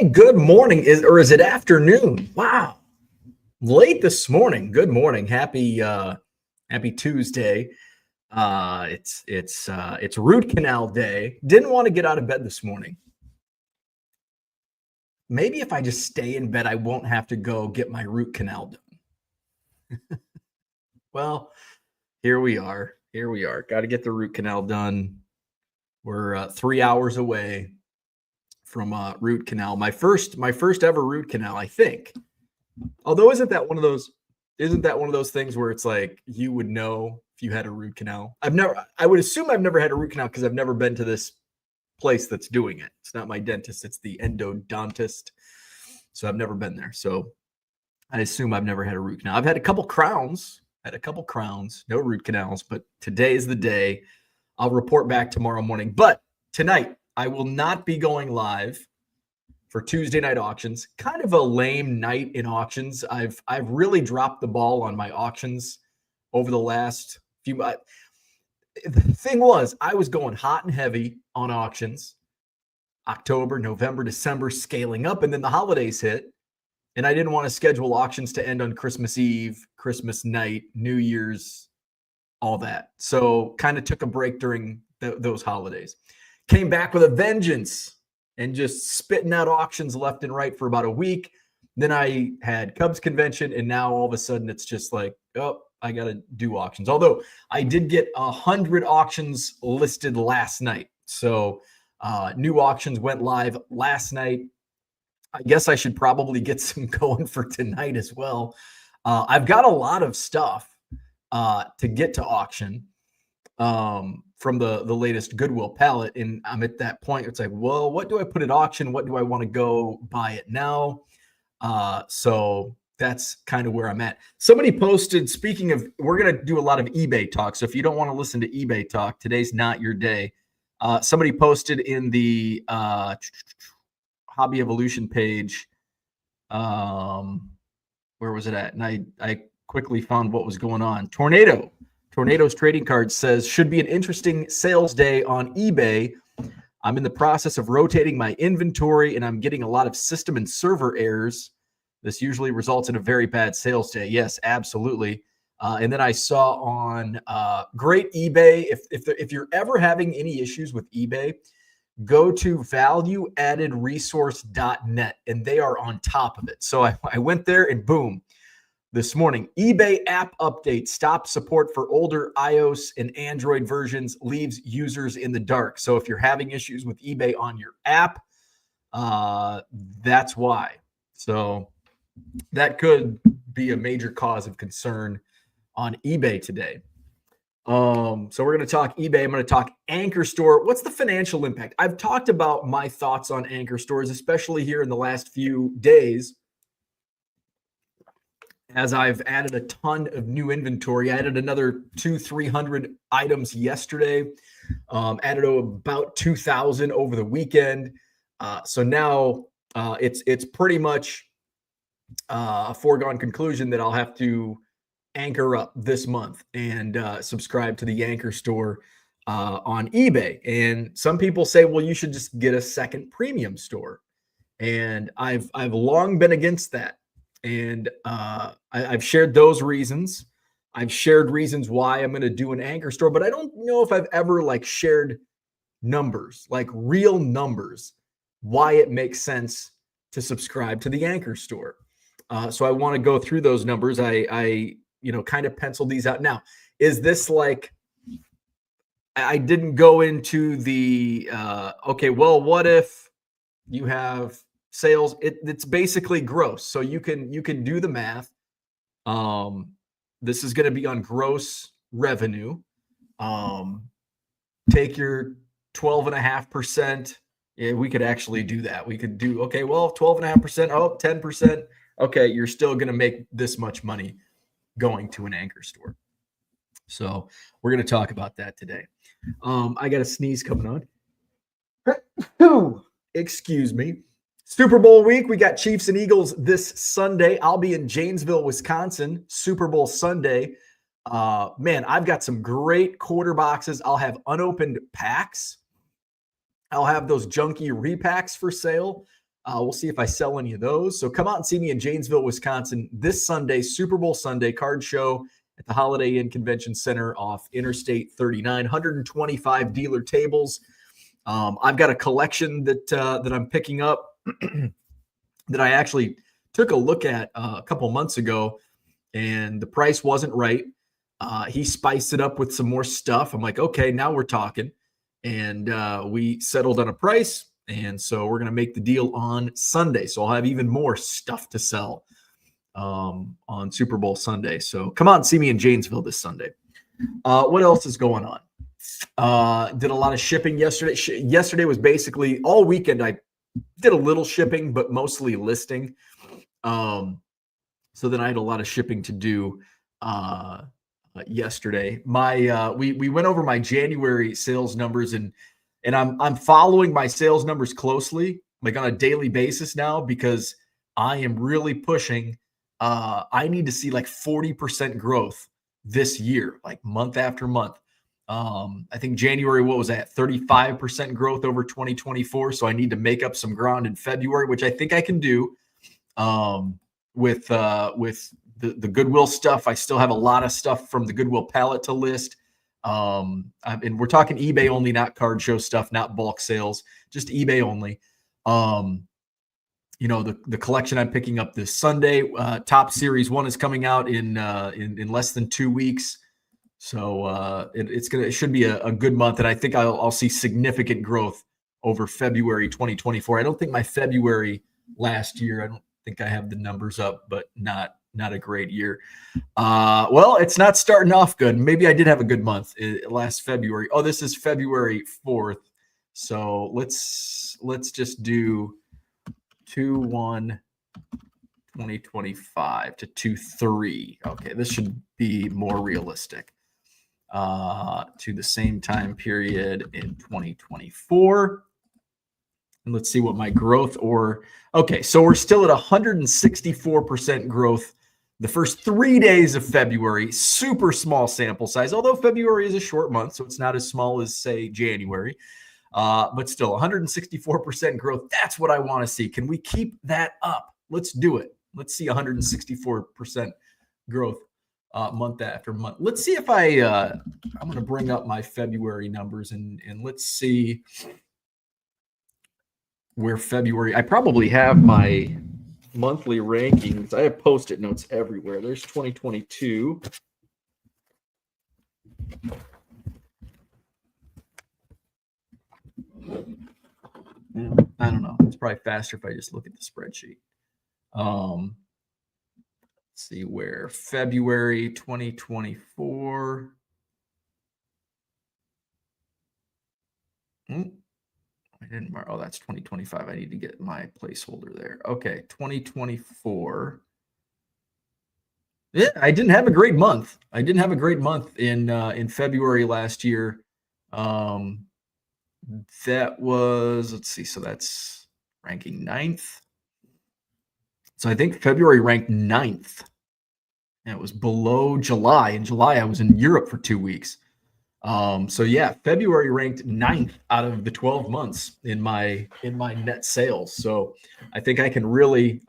evening, good morning, is it afternoon? Wow, late this morning. Good morning, happy Tuesday. It's root canal day. Didn't want to get out of bed this morning. Maybe if I just stay in bed, I won't have to go get my root canal done. Well, here we are. Here we are. Got to get the root canal done. We're 3 hours away from root canal. My first ever root canal, I think. Although isn't that one of those things where it's like you would know if you had a root canal? I would assume I've never had a root canal because I've never been to this place that's doing it. It's not my dentist, it's the endodontist. So I've never been there. So I assume I've never had a root canal. I've had a couple crowns, no root canals, but today is the day. I'll report back tomorrow morning. But tonight, I will not be going live for Tuesday night auctions. Kind of a lame night in auctions. I've really dropped the ball on my auctions over the last few months. The thing was, I was going hot and heavy on auctions. October, November, December, scaling up, and then the holidays hit. And I didn't want to schedule auctions to end on Christmas Eve, Christmas night, New Year's, all that. So kind of took a break during those holidays. Came back with a vengeance and just spitting out auctions left and right for about a week. Then I had Cubs convention, and now all of a sudden it's just like, oh, I got to do auctions. Although I did get 100 auctions listed last night. So new auctions went live last night. I guess I should probably get some going for tonight as well. I've got a lot of stuff to get to auction from the latest Goodwill pallet. And I'm at that point. It's like, well, what do I put at auction? What do I want to go buy it now? So that's kind of where I'm at. Somebody posted, speaking of, we're going to do a lot of eBay talk. So if you don't want to listen to eBay talk, today's not your day. Somebody posted in the Hobby Evolution page. Where was it at? And I quickly found what was going on. Tornado's trading card says, should be an interesting sales day on eBay. I'm in the process of rotating my inventory, and I'm getting a lot of system and server errors. This usually results in a very bad sales day. Yes, absolutely. And then I saw on great eBay, if you're ever having any issues with eBay, go to valueaddedresource.net, and they are on top of it. So I went there, and boom, this morning, eBay app update, stops support for older iOS and Android versions, leaves users in the dark. So if you're having issues with eBay on your app, that's why. So that could be a major cause of concern on eBay today. So we're going to talk eBay. I'm going to talk Anchor Store. What's the financial impact? I've talked about my thoughts on Anchor Stores, especially here in the last few days, as I've added a ton of new inventory. I added another 200-300 items yesterday, added about 2,000 over the weekend. So now it's pretty much a foregone conclusion that I'll have to anchor up this month and subscribe to the Anchor Store on eBay. And some people say, well, you should just get a second premium store. And I've long been against that. And I've shared those reasons. I've shared reasons why I'm going to do an Anchor Store, but I don't know if I've ever shared numbers, like real numbers, why it makes sense to subscribe to the Anchor Store. So I want to go through those numbers. I kind of penciled these out. Now, is this I didn't go into the, okay, well, what if you have sales? It's basically gross. So you can do the math. This is going to be on gross revenue. Take your 12.5%. Yeah, we could actually do that. We could do, okay, well, 12.5%, 10%. Okay, you're still going to make this much money going to an Anchor Store. So we're going to talk about that today. I got a sneeze coming on. Excuse me. Super Bowl week. We got Chiefs and Eagles this Sunday. I'll be in Janesville, Wisconsin, Super Bowl Sunday. Man, I've got some great quarter boxes. I'll have unopened packs. I'll have those junky repacks for sale. We'll see if I sell any of those. So come out and see me in Janesville, Wisconsin this Sunday, Super Bowl Sunday card show at the Holiday Inn Convention Center off Interstate 39, 125 dealer tables. I've got a collection that I'm picking up that I actually took a look at a couple months ago, and the price wasn't right. He spiced it up with some more stuff. I'm like, okay, now we're talking. And we settled on a price. And so we're going to make the deal on Sunday. So I'll have even more stuff to sell on Super Bowl Sunday. So come out and see me in Janesville this Sunday. What else is going on? Did a lot of shipping yesterday. Yesterday was basically all weekend. I did a little shipping, but mostly listing. So then I had a lot of shipping to do yesterday. We went over my January sales numbers, and I'm following my sales numbers closely, like on a daily basis now, because I am really pushing. I need to see like 40% growth this year, like month after month. I think January, what was that? 35% growth over 2024. So I need to make up some ground in February, which I think I can do. With the Goodwill stuff, I still have a lot of stuff from the Goodwill palette to list. And we're talking eBay only, not card show stuff, not bulk sales, just eBay only. The collection I'm picking up this Sunday, Top Series 1 is coming out in less than 2 weeks. So it should be a good month, and I think I'll see significant growth over February 2024. I don't think my February last year, I don't think I have the numbers up, but not a great year. Well, it's not starting off good. Maybe I did have a good month last February. Oh, this is February 4th. So let's just do 2/1/2025 to 2/3. Okay, this should be more realistic. To the same time period in 2024. And let's see what my growth okay, so we're still at 164% growth the first 3 days of February. Super small sample size, although February is a short month, so it's not as small as, say, January. But still, 164% growth. That's what I want to see. Can we keep that up? Let's do it. Let's see 164% growth month after month. Let's see if I'm going to bring up my February numbers and let's see where February. I probably have my monthly rankings. I have Post-it notes everywhere. There's 2022. I don't know. It's probably faster if I just look at the spreadsheet. Let's see where February 2024. I didn't mark. Oh, that's 2025. I need to get my placeholder there. Okay, 2024. Yeah, I didn't have a great month. I didn't have a great month in February last year. That was, let's see, so that's ranking 9th. So I think February ranked 9th. And it was below July. In July, I was in Europe for 2 weeks. So yeah, February ranked 9th out of the 12 months in my net sales. So I think I can really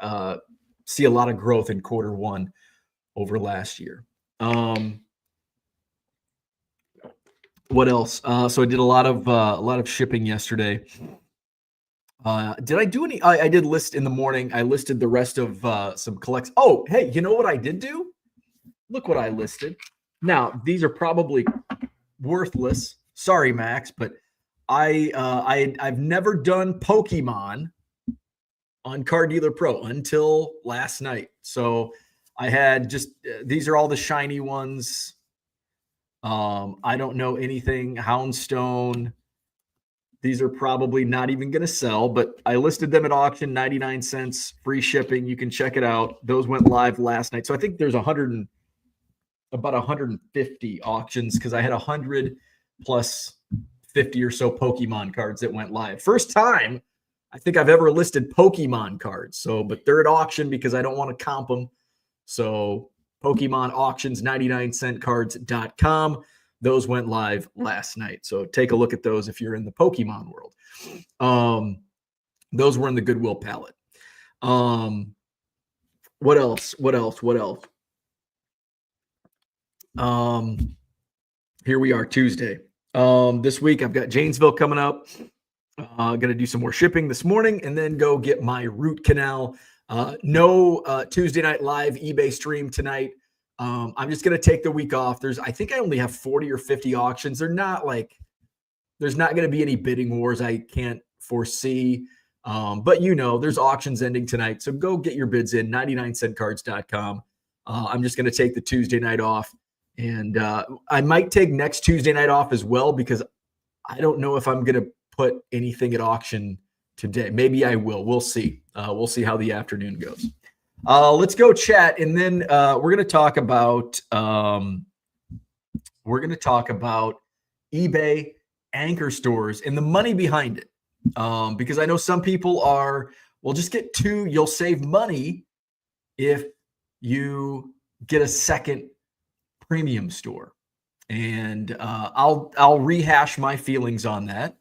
see a lot of growth in quarter one over last year. What else? So I did a lot of shipping yesterday. Did I do any? I did list in the morning. I listed the rest of some collects. Oh, hey, you know what I did do? Look what I listed. Now these are probably worthless. Sorry, Max, but I've never done Pokemon on Car Dealer Pro until last night. So I had just these are all the shiny ones. I don't know anything. Houndstone. These are probably not even going to sell, but I listed them at auction, 99 cents, free shipping. You can check it out. Those went live last night. So I think there's about 150 auctions because I had 100 plus 50 or so Pokemon cards that went live. First time I think I've ever listed Pokemon cards. So, but they're at auction because I don't want to comp them. So Pokemon auctions, 99centcards.com. Those went live last night. So take a look at those if you're in the Pokemon world. Those were in the Goodwill pallet. What else? Here we are, Tuesday. This week I've got Janesville coming up. Gonna do some more shipping this morning and then go get my root canal. No Tuesday night live eBay stream tonight. I'm just gonna take the week off. I think I only have 40 or 50 auctions. There's not gonna be any bidding wars I can't foresee. But there's auctions ending tonight. So go get your bids in 99centcards.com. I'm just gonna take the Tuesday night off. And I might take next Tuesday night off as well, because I don't know if I'm going to put anything at auction today. Maybe I will. We'll see. We'll see how the afternoon goes. Let's go chat. And then we're going to talk about eBay anchor stores and the money behind it. Because I know some people just get two. You'll save money if you get a second premium store. And I'll rehash my feelings on that.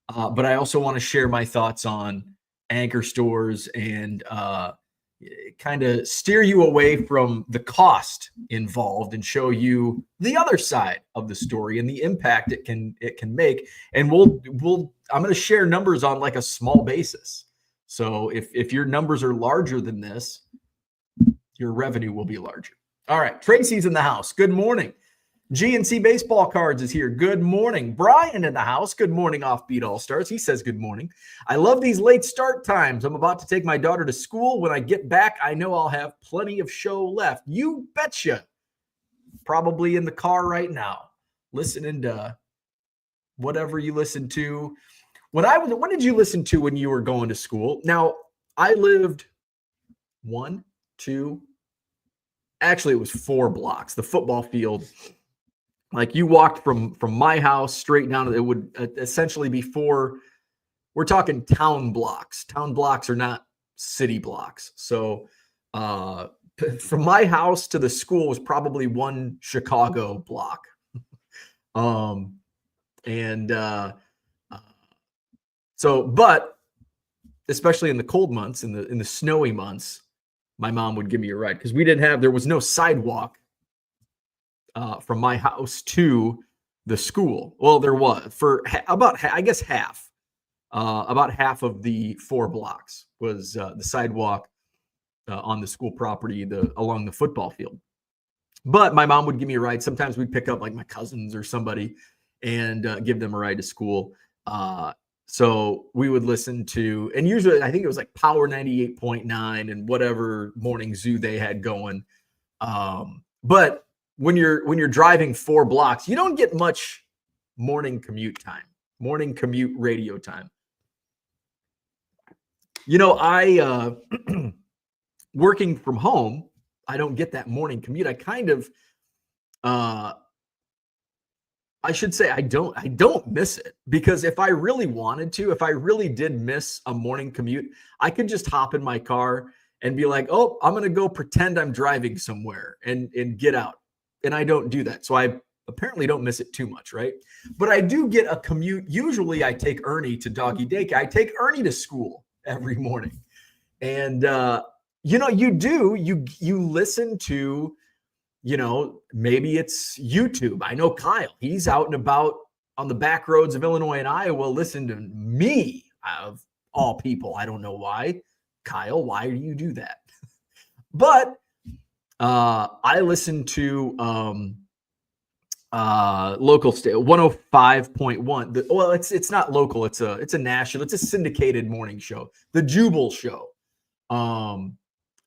But I also want to share my thoughts on anchor stores and kind of steer you away from the cost involved and show you the other side of the story and the impact it can make. And I'm going to share numbers on like a small basis. So if your numbers are larger than this, your revenue will be larger. All right, Tracy's in the house. Good morning. GNC Baseball Cards is here. Good morning. Brian in the house. Good morning, Offbeat All-Stars. He says good morning. I love these late start times. I'm about to take my daughter to school. When I get back, I know I'll have plenty of show left. You betcha. Probably in the car right now, listening to whatever you listen to. When did you listen to when you were going to school? Now, I lived 4 blocks, the football field. Like you walked from my house straight down, it would essentially be we're talking town blocks. Town blocks are not city blocks. So from my house to the school was probably one Chicago block. But especially in the cold months, in the snowy months, my mom would give me a ride because there was no sidewalk from my house to the school. Well, there was for about half of the 4 blocks was the sidewalk on the school property, along the football field. But my mom would give me a ride. Sometimes we'd pick up like my cousins or somebody and give them a ride to school. So we would listen to, and usually I think it was like Power 98.9 and whatever morning zoo they had going. But when you're driving 4 blocks, you don't get much morning commute radio time. I working from home, I don't get that morning commute. I kind of I should say I don't miss it, because if I really wanted to, if I really did miss a morning commute, I could just hop in my car and be like, oh, I'm going to go pretend I'm driving somewhere and get out. And I don't do that. So I apparently don't miss it too much, right? But I do get a commute. Usually I take Ernie to doggy daycare. I take Ernie to school every morning. And, you listen to, maybe it's YouTube. I know Kyle, he's out and about on the back roads of Illinois and Iowa, listen to me, of all people. I don't know why. Kyle, why do you do that? But I listen to local state 105.1. Well, it's not local. It's a national. It's a syndicated morning show, the Jubal Show.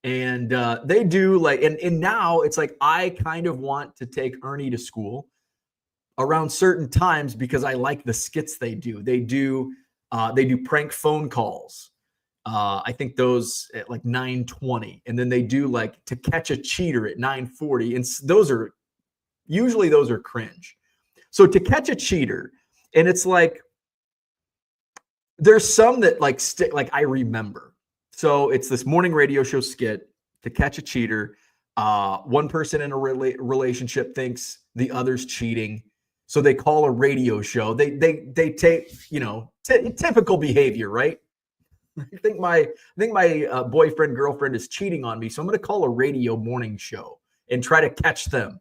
And they do and now it's like I kind of want to take Ernie to school around certain times because I like the skits they do. They do prank phone calls. I think those at like 9:20, and then they do like To Catch a Cheater at 9:40, and those are cringe. So To Catch a Cheater, and it's like there's some that like stick, like I remember. So it's this morning radio show skit, To Catch a Cheater. One person in a relationship thinks the other's cheating, so they call a radio show. They take typical behavior, right? I think my boyfriend, girlfriend is cheating on me. So I'm going to call a radio morning show and try to catch them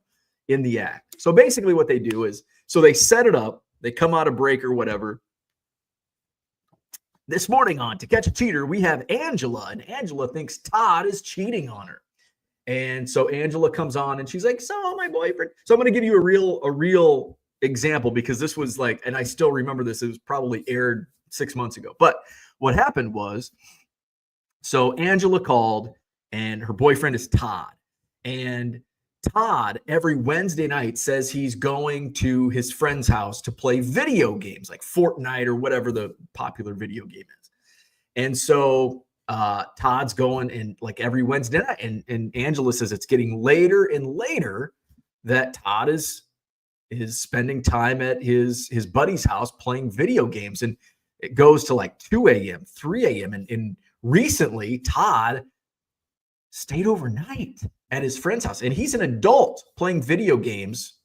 in the act. So basically what they do is, so they set it up. They come out of break or whatever. This morning on To Catch a Cheater, we have Angela, and Angela thinks Todd is cheating on her. And so Angela comes on and she's like, so my boyfriend. So I'm going to give you a real example, because this was like, and I still remember this. It was probably aired 6 months ago. But what happened was, so Angela called and her boyfriend is Todd. And Todd every Wednesday night says he's going to his friend's house to play video games like Fortnite or whatever the popular video game is. And so Todd's going and like every Wednesday night, and Angela says it's getting later and later that Todd is spending time at his buddy's house playing video games. And it goes to like 2 a.m., 3 a.m. And recently Todd stayed overnight at his friend's house, and he's an adult playing video games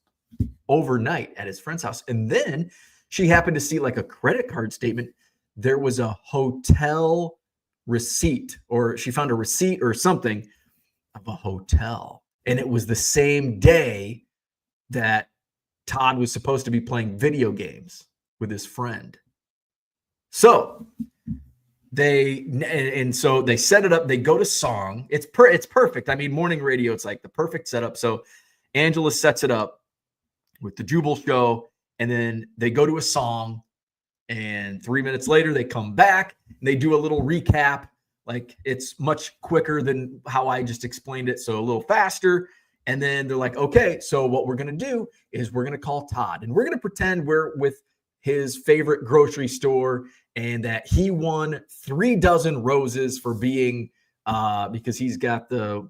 overnight at his friend's house. And then she happened to see like a credit card statement. There was a hotel receipt, or she found a receipt or something of a hotel. And it was the same day that Todd was supposed to be playing video games with his friend. So so they set it up. They go to song. It's perfect. I mean, morning radio, it's like the perfect setup. So Angela sets it up with the Jubal show, and then they go to a song, and 3 minutes later they come back and they do a little recap. Like, it's much quicker than how I just explained it, so a little faster. And then they're like, okay, so what we're going to do is we're going to call Todd, and we're going to pretend we're with his favorite grocery store, and that he won 3 dozen roses for being, because he's got the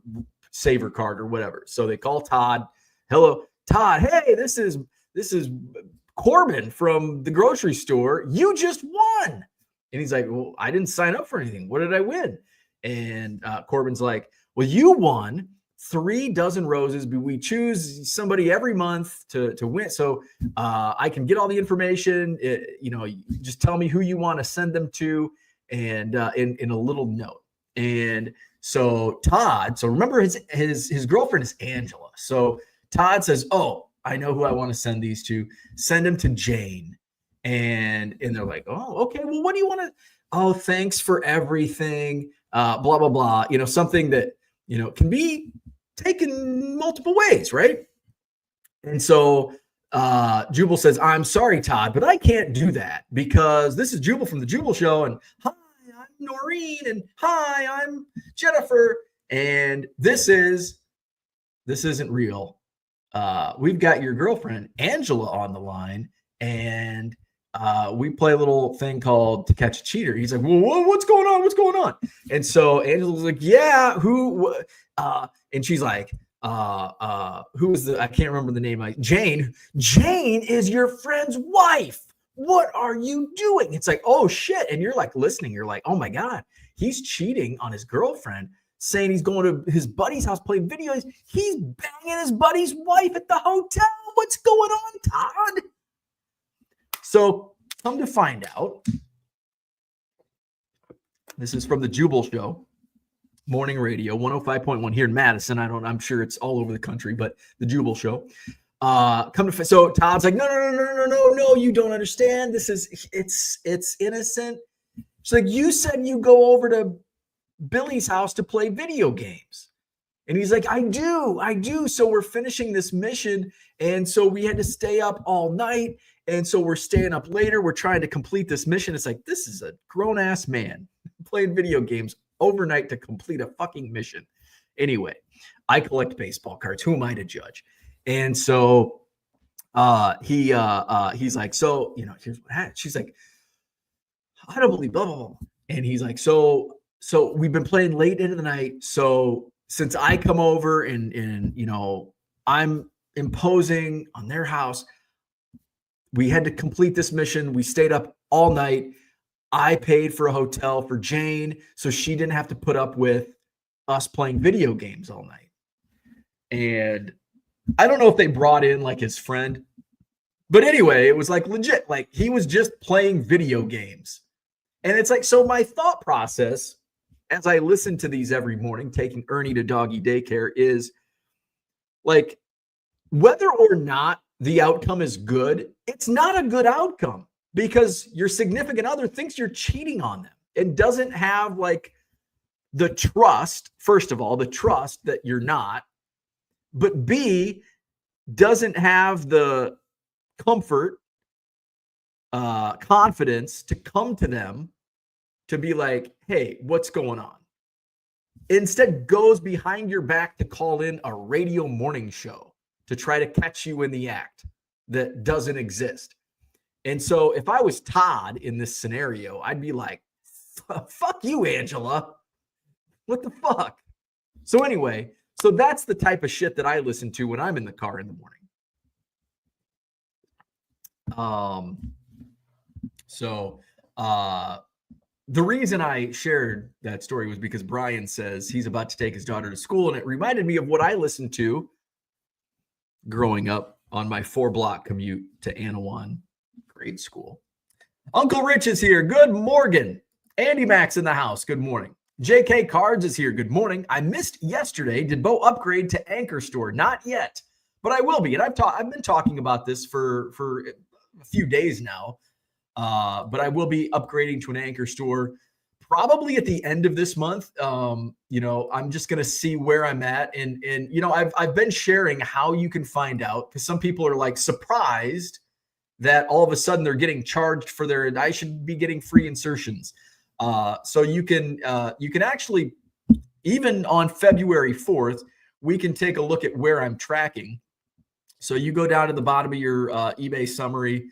saver card or whatever. So they call Todd. Hello, Todd. Hey, this is Corbin from the grocery store. You just won. And he's like, well, I didn't sign up for anything. What did I win? And Corbin's like, well, you won 3 dozen roses. We choose somebody every month to win. So I can get all the information. Just tell me who you want to send them to, and in a little note. And so Todd, so remember his girlfriend is Angela. So Todd says, oh, I know who I want to send these to. Send them to Jane. And they're like, oh, okay. Well, what do you want to? Oh, thanks for everything. Blah, blah, blah. Something that, can be taken multiple ways, right? And so Jubal says, I'm sorry, Todd, but I can't do that, because this is Jubal from the Jubal Show, and hi, I'm Noreen, and hi, I'm Jennifer, and this isn't real. We've got your girlfriend Angela on the line, and we play a little thing called To Catch a Cheater. He's like, well, what's going on? What's going on? And so Angela's like, yeah, who? And she's like, who is I can't remember the name. Jane. Jane is your friend's wife. What are you doing? It's like, oh shit. And you're like listening. You're like, oh my God, he's cheating on his girlfriend, saying he's going to his buddy's house playing videos. He's banging his buddy's wife at the hotel. What's going on, Todd? So come to find out, this is from the Jubal Show, morning radio, 105.1 here in Madison. I'm sure it's all over the country, but the Jubal Show. So Todd's like, no, you don't understand. It's innocent. She's like, you said you go over to Billy's house to play video games. And he's like, I do. So we're finishing this mission. And so we had to stay up all night. And so we're staying up later. We're trying to complete this mission. It's like, this is a grown ass man playing video games overnight to complete a fucking mission. Anyway, I collect baseball cards. Who am I to judge? And so he's like, so, here's what happened. She's like, I don't believe blah, blah, blah. And he's like, so we've been playing late into the night. So since I come over and I'm imposing on their house, we had to complete this mission. We stayed up all night. I paid for a hotel for Jane, so she didn't have to put up with us playing video games all night. And I don't know if they brought in like his friend, but anyway, it was like legit. Like, he was just playing video games And it's like, so my thought process as I listen to these every morning, taking Ernie to doggy daycare, is like, whether or not the outcome is good, it's not a good outcome because your significant other thinks you're cheating on them and doesn't have like the trust, first of all, the trust that you're not, but B, doesn't have the comfort, confidence to come to them to be like, hey, what's going on? Instead goes behind your back to call in a radio morning show to try to catch you in the act that doesn't exist. And so if I was Todd in this scenario, I'd be like, fuck you, Angela. What the fuck? So anyway, so that's the type of shit that I listen to when I'm in the car in the morning. The reason I shared that story was because Brian says he's about to take his daughter to school, and it reminded me of what I listened to growing up on my 4-block commute to Anawan grade school. Uncle Rich is here. Good morning. Andy Max in the house. Good morning. JK Cards is here. Good morning. I missed yesterday. Did Bo upgrade to Anchor Store? Not yet, but I will be. And I've been talking about this for a few days now. But I will be upgrading to an Anchor Store probably at the end of this month. I'm just going to see where I'm at. And I've been sharing how you can find out, because some people are like surprised that all of a sudden they're getting charged for I should be getting free insertions. So you can actually, even on February 4th, we can take a look at where I'm tracking. So you go down to the bottom of your eBay summary.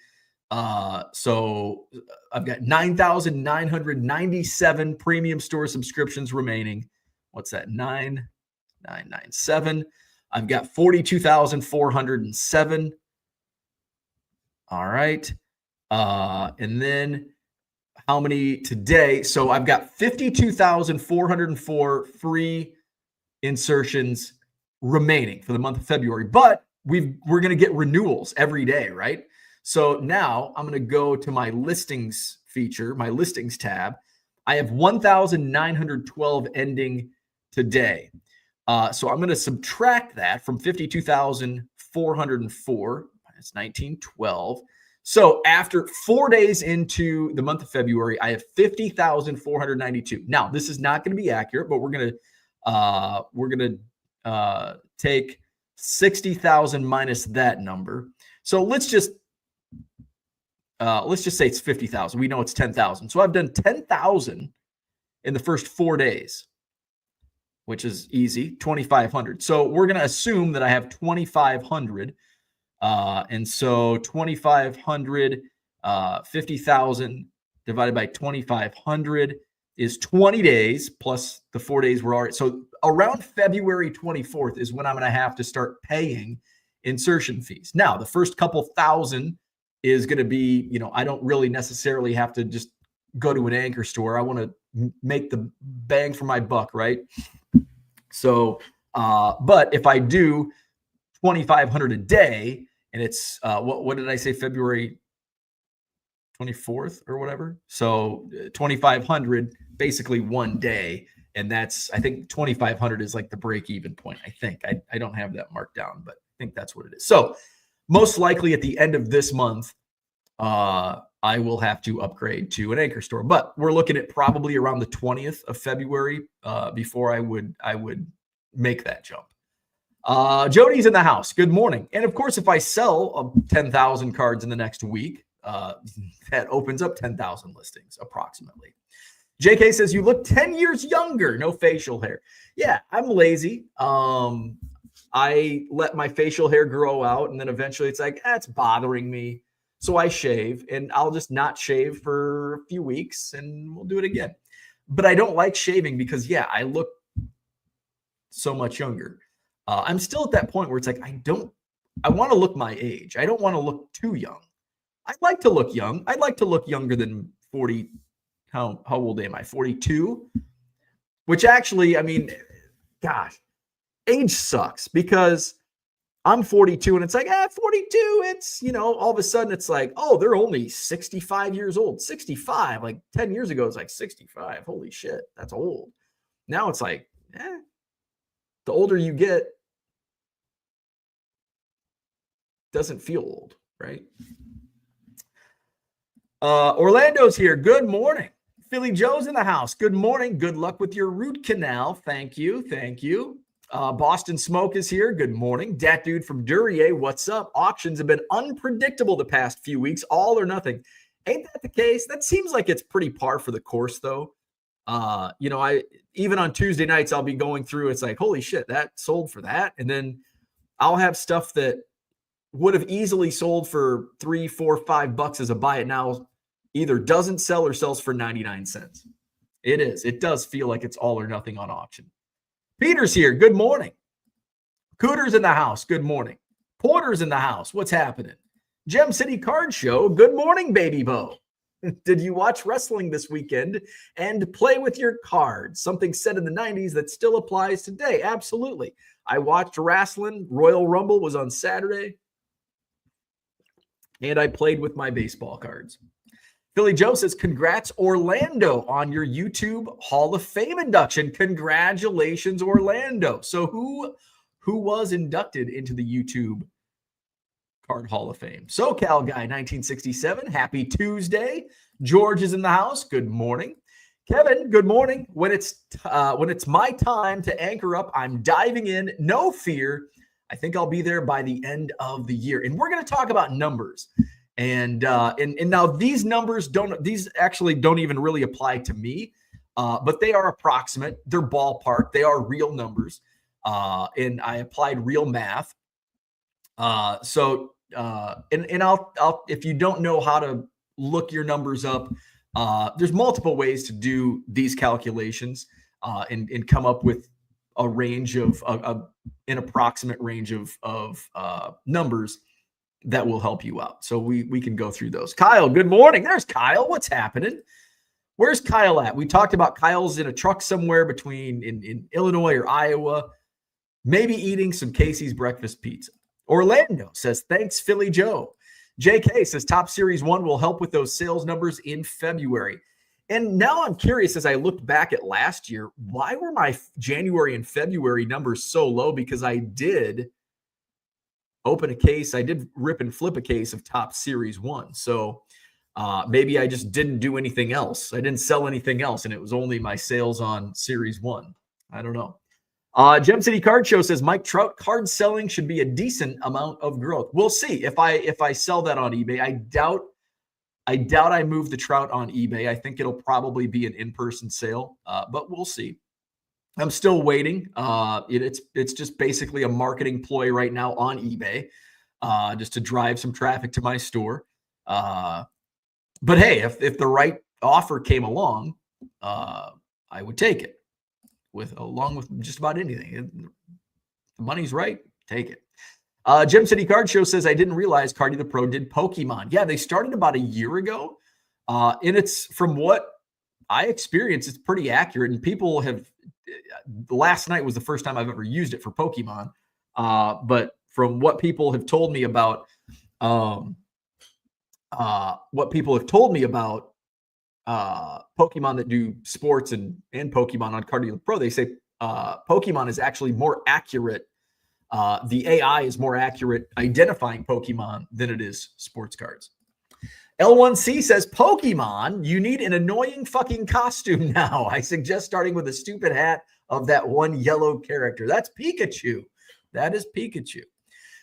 So I've got 9,997 premium store subscriptions remaining. What's that? 9,997. I've got 42,407. All right. And then how many today? So I've got 52,404 free insertions remaining for the month of February, but we're going to get renewals every day, right? So now I'm going to go to my listings feature, my listings tab. I have 1,912 ending today. So I'm going to subtract that from 52,404 minus 1,912. So after 4 days into the month of February, I have 50,492. Now, this is not going to be accurate, but we're going to take 60,000 minus that number. So let's just say it's 50,000. We know it's 10,000. So I've done 10,000 in the first 4 days, which is easy, 2,500. So we're going to assume that I have 2,500. And so 2,500, 50,000 divided by 2,500 is 20 days plus the 4 days we're already. So around February 24th is when I'm going to have to start paying insertion fees. Now, the first couple thousand is going to be, I don't really necessarily have to just go to an Anchor Store. I want to make the bang for my buck, right? So, but if I do 2,500 a day, and it's, what did I say, February 24th or whatever? So 2,500, basically 1 day. And that's, I think 2,500 is like the break-even point. I think I don't have that marked down, but I think that's what it is. So most likely at the end of this month, I will have to upgrade to an Anchor Store, but we're looking at probably around the 20th of February before I would make that jump. Jody's in the house. Good morning. And of course, if I sell 10,000 cards in the next week, that opens up 10,000 listings approximately. JK says, you look 10 years younger, no facial hair. Yeah, I'm lazy. I let my facial hair grow out, and then eventually it's like, it's bothering me. So I shave, and I'll just not shave for a few weeks and we'll do it again. But I don't like shaving because, I look so much younger. I'm still at that point where it's like, I want to look my age. I don't want to look too young. I'd like to look young. I'd like to look younger than 40. How old am I? 42? Which actually, I mean, gosh, age sucks because I'm 42 and it's like, 42. It's, all of a sudden it's like, oh, they're only 65 years old. 65, like 10 years ago, it's like 65. Holy shit, that's old. Now it's like, the older you get, doesn't feel old, right? Orlando's here. Good morning. Philly Joe's in the house. Good morning. Good luck with your root canal. Thank you. Thank you. Boston Smoke is here. Good morning. Dat Dude from Duryea, what's up? Auctions have been unpredictable the past few weeks, all or nothing. Ain't that the case? That seems like it's pretty par for the course, though. I even on Tuesday nights, I'll be going through. It's like, holy shit, that sold for that. And then I'll have stuff that would have easily sold for $3, $4, $5 as a buy it now either doesn't sell or sells for 99 cents. It does feel like it's all or nothing on auction. Peter's here. Good morning. Cooter's in the house. Good morning. Porter's in the house. What's happening? Gem City Card Show. Good morning, Baby Bo. Did you watch wrestling this weekend and play with your cards? Something said in the 90s that still applies today. Absolutely. I watched wrestling. Royal Rumble was on Saturday. And I played with my baseball cards. Philly Joe says, congrats, Orlando, on your YouTube Hall of Fame induction. Congratulations, Orlando. So who was inducted into the YouTube Card Hall of Fame? SoCal Guy, 1967. Happy Tuesday. George is in the house. Good morning. Kevin, good morning. When it's my time to anchor up, I'm diving in. No fear. I think I'll be there by the end of the year. And we're going to talk about numbers. And now these numbers actually don't even really apply to me, but they are approximate. They're ballpark. They are real numbers. And I applied real math. And I'll if you don't know how to look your numbers up, there's multiple ways to do these calculations and come up with a range of an approximate range of numbers that will help you out. So we can go through those. Kyle, good morning. There's Kyle. What's happening? Where's Kyle at? We talked about Kyle's in a truck somewhere between in Illinois or Iowa, maybe eating some Casey's breakfast pizza. Orlando says, thanks, Philly Joe. JK says, Top Series 1 will help with those sales numbers in February. And now I'm curious, as I looked back at last year, why were my January and February numbers so low? Because I did open a case. I did rip and flip a case of Top Series 1. So maybe I just didn't do anything else. I didn't sell anything else, and it was only my sales on Series 1. I don't know. Gem City Card Show says, Mike Trout card selling should be a decent amount of growth. We'll see if I sell that on eBay. I doubt I move the Trout on eBay. I think it'll probably be an in-person sale, but we'll see. I'm still waiting. It's just basically a marketing ploy right now on eBay, just to drive some traffic to my store. But hey, if the right offer came along, I would take it along with just about anything. If the money's right, take it. Gem City Card Show says, I didn't realize Cardi the Pro did Pokemon. Yeah, they started about a year ago. And it's, from what I experienced, it's pretty accurate. And people have, last night was the first time I've ever used it for Pokemon. But from what people have told me about, Pokemon that do sports and Pokemon on Cardi the Pro, they say Pokemon is actually more accurate. The AI is more accurate identifying Pokemon than it is sports cards. L1C says, Pokemon, you need an annoying fucking costume now. I suggest starting with a stupid hat of that one yellow character. That's Pikachu. That is Pikachu.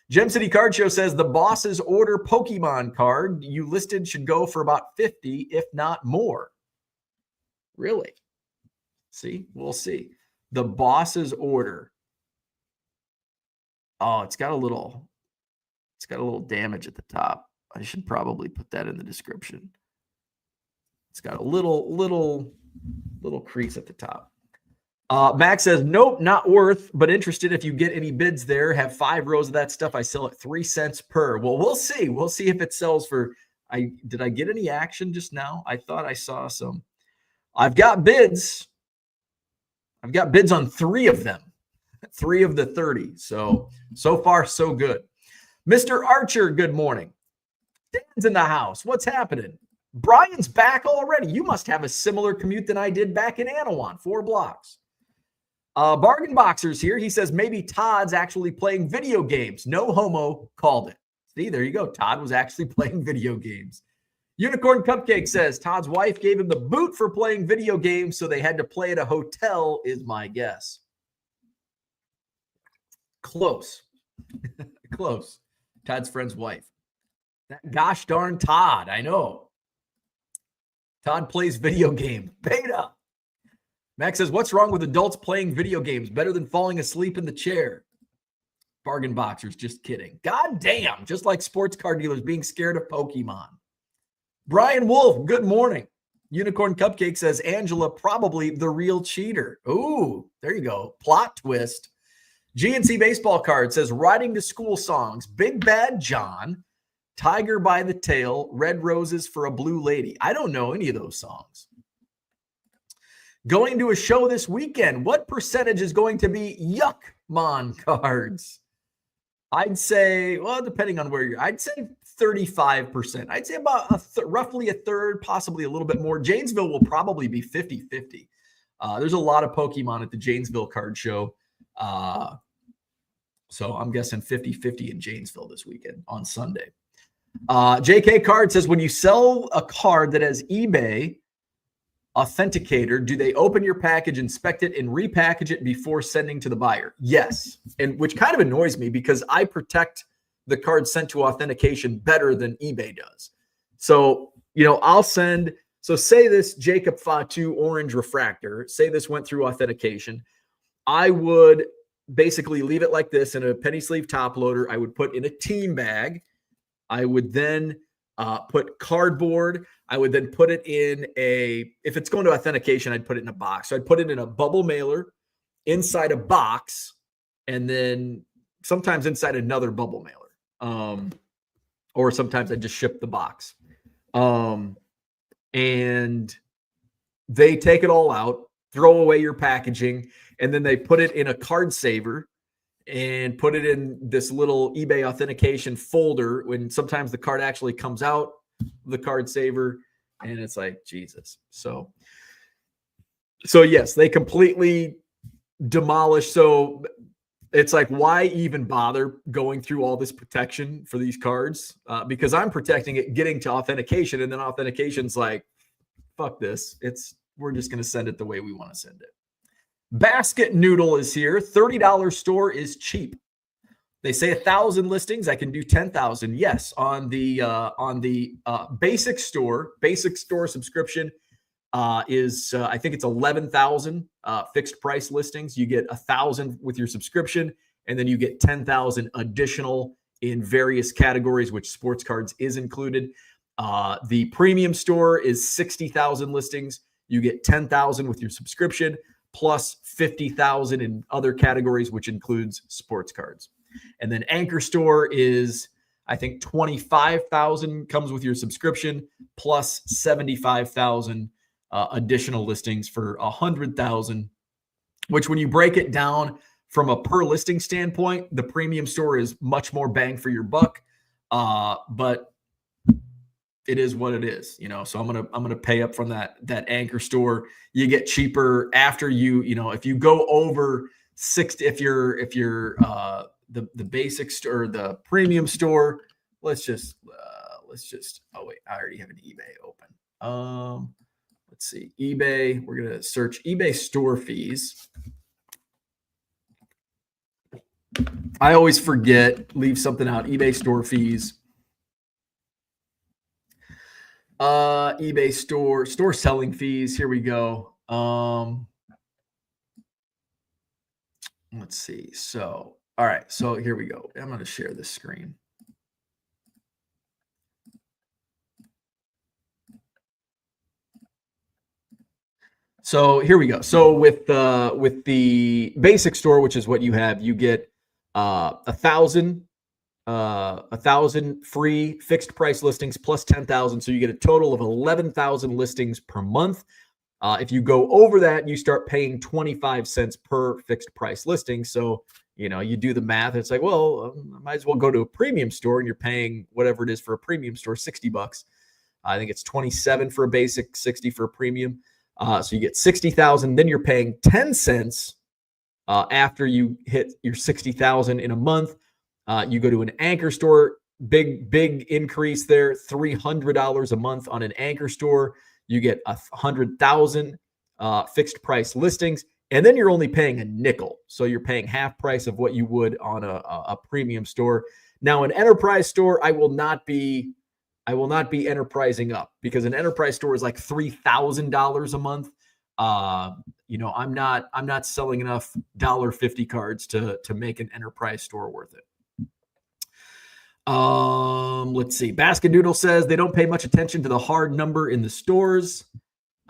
Gem City Card Show says, the boss's order Pokemon card you listed should go for about 50, if not more. Really? See? We'll see. The boss's order. Oh, it's got a little damage at the top. I should probably put that in the description. It's got a little crease at the top. Max says, nope, not worth, but interested if you get any bids there. Have 5 rows of that stuff. I sell at 3 cents per. Well, we'll see. We'll see if it sells for. Did I get any action just now? I thought I saw some. I've got bids. I've got bids on 3 of them. 3 of the 30. So far, so good. Mr. Archer, good morning. Dan's in the house. What's happening? Brian's back already. You must have a similar commute than I did back in Anawan, 4 blocks. Bargain Boxer's here. He says maybe Todd's actually playing video games. No homo, called it. See, there you go. Todd was actually playing video games. Unicorn Cupcake says Todd's wife gave him the boot for playing video games, so they had to play at a hotel, is my guess. Close. Close. Todd's friend's wife. That gosh darn Todd, I know. Todd plays video games. Beta. Max says, what's wrong with adults playing video games? Better than falling asleep in the chair. Bargain Boxers, just kidding. God damn, just like sports car dealers being scared of Pokemon. Brian Wolf, good morning. Unicorn Cupcake says, Angela, probably the real cheater. Ooh, there you go. Plot twist. GNC Baseball Card says, riding to school songs, Big Bad John, Tiger by the Tail, Red Roses for a Blue Lady. I don't know any of those songs. Going to a show this weekend, what percentage is going to be Yuckmon cards? I'd say, well, depending on where you're, I'd say 35%. I'd say about roughly a third, possibly a little bit more. Janesville will probably be 50-50. There's a lot of Pokemon at the Janesville card show. So I'm guessing 50-50 in Janesville this weekend on Sunday. JK Card says, when you sell a card that has eBay authenticator, do they open your package, inspect it, and repackage it before sending to the buyer? Yes. And which kind of annoys me because I protect the card sent to authentication better than eBay does. So, I'll send, so say this Jacob Fatu orange refractor, say this went through authentication. I would basically leave it like this in a penny sleeve top loader. I would put in a team bag. I would then put cardboard. I would then put it in if it's going to authentication, I'd put it in a box. So I'd put it in a bubble mailer inside a box, and then sometimes inside another bubble mailer. Or sometimes I just ship the box. And they take it all out, throw away your packaging, and then they put it in a card saver and put it in this little eBay authentication folder when sometimes the card actually comes out the card saver, and it's like, Jesus. So yes, they completely demolish. So it's like, why even bother going through all this protection for these cards? Because I'm protecting it, getting to authentication, and then authentication's like, fuck this. We're just going to send it the way we want to send it. Basket Noodle is here. $30 store is cheap. They say 1,000 listings. I can do 10,000. Yes, on the basic store subscription is I think it's 11,000 fixed price listings. You get 1,000 with your subscription, and then you get 10,000 additional in various categories, which sports cards is included. The premium store is 60,000 listings. You get 10,000 with your subscription, plus 50,000 in other categories, which includes sports cards. And then Anchor Store is, I think, 25,000 comes with your subscription, plus 75,000 additional listings for 100,000, which when you break it down from a per listing standpoint, the premium store is much more bang for your buck. But it is what it is, so I'm going to pay up from that Anchor Store. You get cheaper after if you go over 60, if you're the basic store, the premium store, let's just, oh wait, I already have an eBay open. Let's see, eBay, we're going to search eBay store fees. I always forget, leave something out, eBay store fees. eBay store selling fees. Here we go. Let's see. So, all right. So here we go. I'm going to share this screen. So here we go. So with the basic store, which is what you have, you get 1,000 free fixed price listings plus 10,000. So you get a total of 11,000 listings per month. If you go over that, you start paying 25 cents per fixed price listing. So, you do the math. It's like, well, I might as well go to a premium store and you're paying whatever it is for a premium store, $60. I think it's 27 for a basic, 60 for a premium. So you get 60,000, then you're paying 10 cents after you hit your 60,000 in a month. You go to an anchor store, big increase there, $300 a month on an anchor store. You get 100,000 fixed price listings, and then you're only paying a nickel. So you're paying half price of what you would on a premium store. Now, an enterprise store, I will not be enterprising up, because an enterprise store is like $3,000 a month. I'm not selling enough $1.50 cards to make an enterprise store worth it. Let's see. Basket Doodle says they don't pay much attention to the hard number in the stores.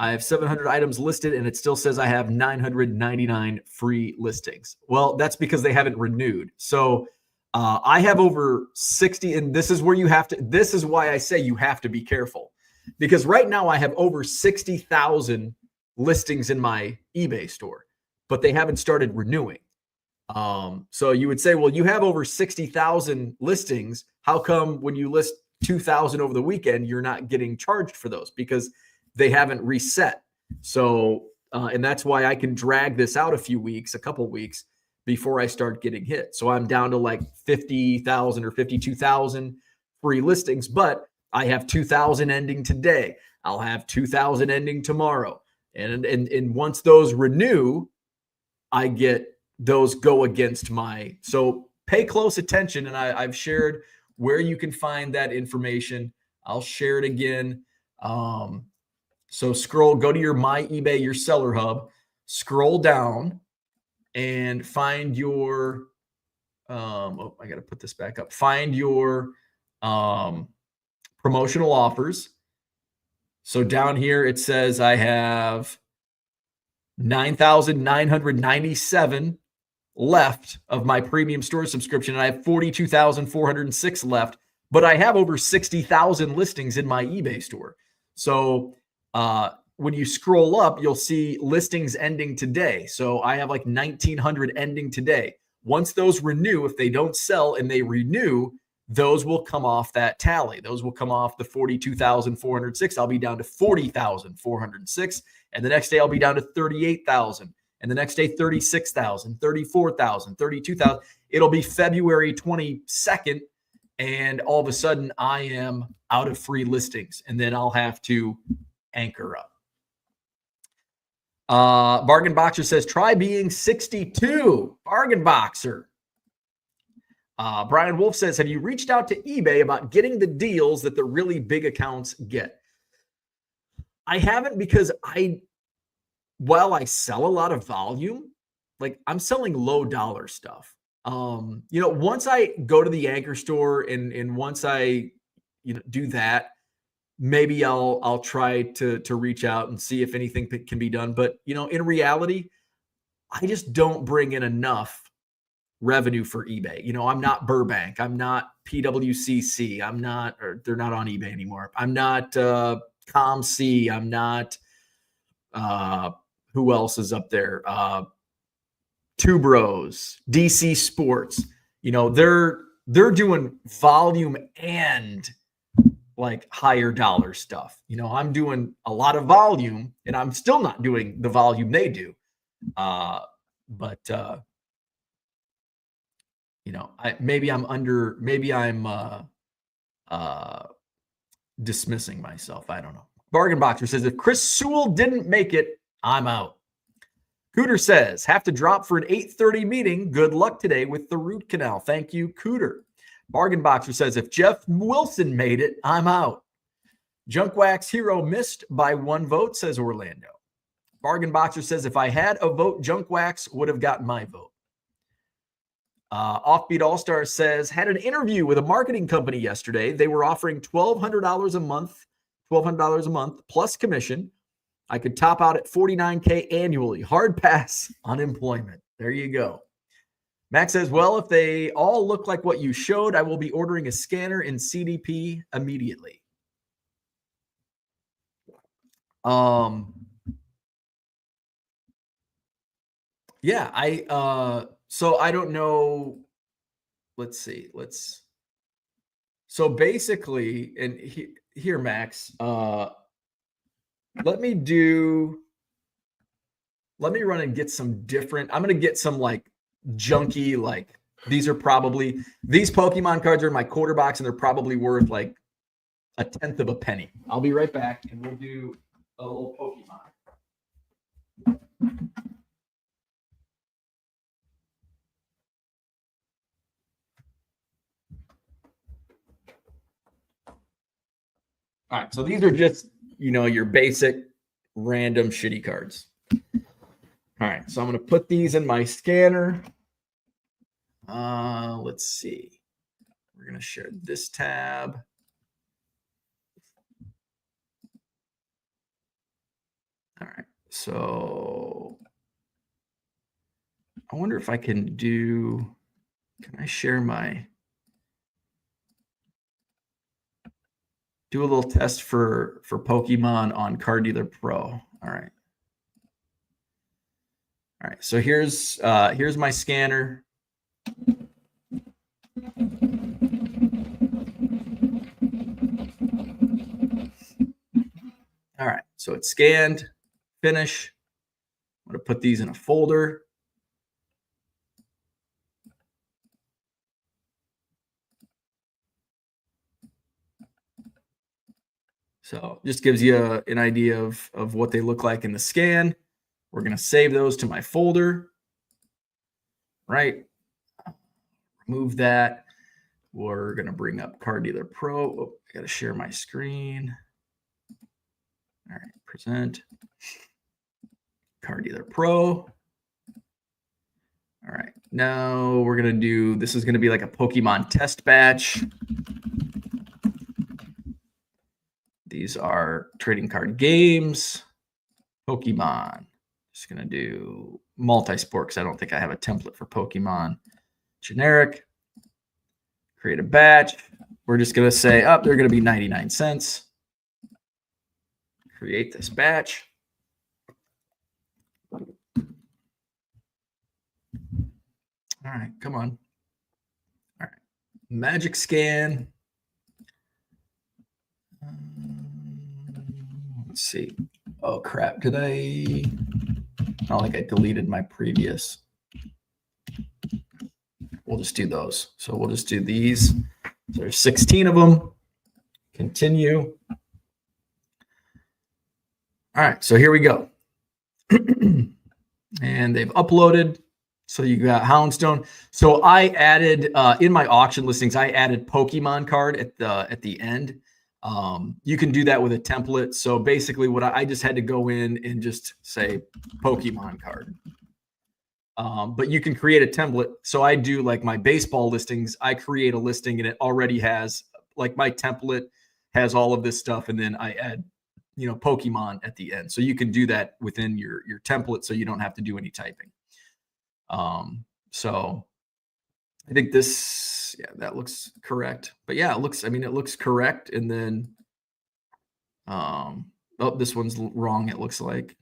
I have 700 items listed and it still says I have 999 free listings. Well, that's because they haven't renewed. So I have over 60, and this is why I say you have to be careful, because right now I have over 60,000 listings in my eBay store, but they haven't started renewing. So you would say, well, you have over 60,000 listings. How come when you list 2,000 over the weekend, you're not getting charged for those? Because they haven't reset. So, and that's why I can drag this out a couple weeks before I start getting hit. So I'm down to like 50,000 or 52,000 free listings, but I have 2,000 ending today. I'll have 2,000 ending tomorrow. And once those renew, I get those go against so pay close attention. And I've shared where you can find that information. I'll share it again. So go to your My eBay, your seller hub, scroll down and find your, I got to put this back up. Find your promotional offers. So down here, it says I have 9,997 left of my premium store subscription, and I have 42,406 left, but I have over 60,000 listings in my eBay store. So when you scroll up, you'll see listings ending today. So I have like 1,900 ending today. Once those renew, if they don't sell and they renew, those will come off that tally. Those will come off the 42,406. I'll be down to 40,406. And the next day I'll be down to 38,000. And the next day, 36,000, 34,000, 32,000. It'll be February 22nd. And all of a sudden I am out of free listings. And then I'll have to anchor up. Bargain Boxer says, try being 62. Bargain Boxer. Brian Wolf says, have you reached out to eBay about getting the deals that the really big accounts get? I haven't, because while I sell a lot of volume, like I'm selling low dollar stuff. Once I go to the anchor store and once I, do that, maybe I'll try to reach out and see if anything can be done. But, in reality, I just don't bring in enough revenue for eBay. I'm not Burbank. I'm not PWCC. They're not on eBay anymore. I'm not ComC. I'm not, who else is up there? Two Bros, DC Sports. They're doing volume and like higher dollar stuff. I'm doing a lot of volume and I'm still not doing the volume they do. Maybe I'm dismissing myself. I don't know. Bargain Boxer says, if Chris Sewell didn't make it, I'm out. Cooter says, have to drop for an 8:30 meeting. Good luck today with the root canal. Thank you, Cooter. Bargain Boxer says, if Jeff Wilson made it, I'm out. Junk Wax Hero missed by 1 vote, says Orlando. Bargain Boxer says, if I had a vote, Junk Wax would have gotten my vote. Offbeat All-Star says, had an interview with a marketing company yesterday. They were offering $1,200 a month plus commission. I could top out at $49K annually. Hard pass on employment. There you go. Max says, well, if they all look like what you showed, I will be ordering a scanner in CDP immediately. Yeah, so I don't know. Let's see. So basically, and here, Max, let me do let me run and get some different. I'm gonna get some like junky, like these Pokemon cards are in my quarter box, and they're probably worth like a tenth of a penny. I'll be right back, and we'll do a little Pokemon. All right, so these are just your basic random shitty cards. All right, so I'm going to put these in my scanner. Let's see. We're going to share this tab. All right, so I wonder if I can I share do a little test for Pokemon on Card Dealer Pro. All right. All right, so here's my scanner. All right, so it's scanned, finish. I'm going to put these in a folder. So just gives you an idea of what they look like in the scan. We're going to save those to my folder. Right. Remove that. We're going to bring up Card Dealer Pro. Oh, I got to share my screen. All right. Present. Card Dealer Pro. All right. Now we're going to do, this is going to be like a Pokemon test batch. These are trading card games. Pokemon. Just going to do multi-sport because I don't think I have a template for Pokemon. Generic. Create a batch. We're just going to say, they're going to be 99 cents. Create this batch. All right, come on. All right, magic scan. Let's see. Oh, crap. Did I don't think I deleted my previous. We'll just do those. So we'll just do these. So there's 16 of them. Continue. All right, so here we go. And they've uploaded. So you got Houndstone. So I added in my auction listings, I added Pokemon card at the end. You can do that with a template. So basically what I just had to go in and just say Pokemon card. But you can create a template. So I do like my baseball listings. I create a listing and it already has like my template has all of this stuff. And then I add, Pokemon at the end. So you can do that within your template. So you don't have to do any typing. So I think this, that looks correct. But yeah, it looks correct. And then, this one's wrong. It looks like.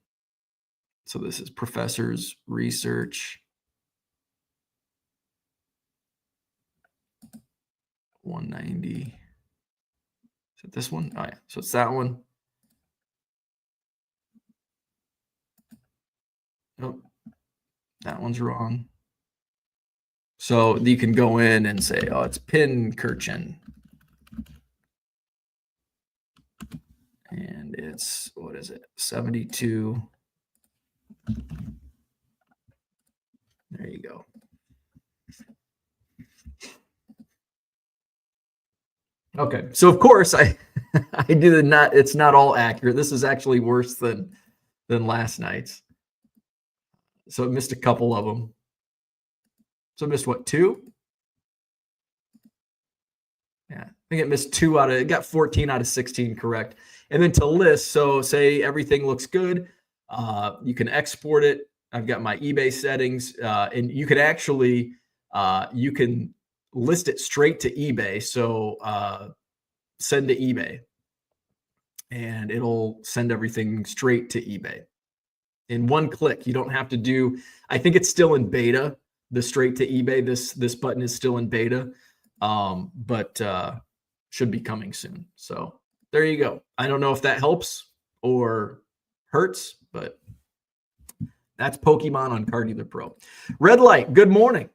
So this is Professor's Research. 190. Is it this one? Oh, yeah. So it's that one. Nope. That one's wrong. So you can go in and say, it's Pincurchin. And it's, what is it? 72. There you go. Okay. So of course I do not, it's not all accurate. This is actually worse than last night's. So it missed a couple of them. So it missed what, 2? Yeah, I think it missed 2 out of, it got 14 out of 16 correct. And then to list, so say everything looks good, you can export it. I've got my eBay settings, and you could actually, you can list it straight to eBay. So send to eBay, and it'll send everything straight to eBay. in one click. You don't have to do, I think it's still in beta, the straight to eBay. This button is still in beta, but should be coming soon. So there you go. I don't know if that helps or hurts, but that's Pokemon on Card Dealer Pro. Red Light, good morning.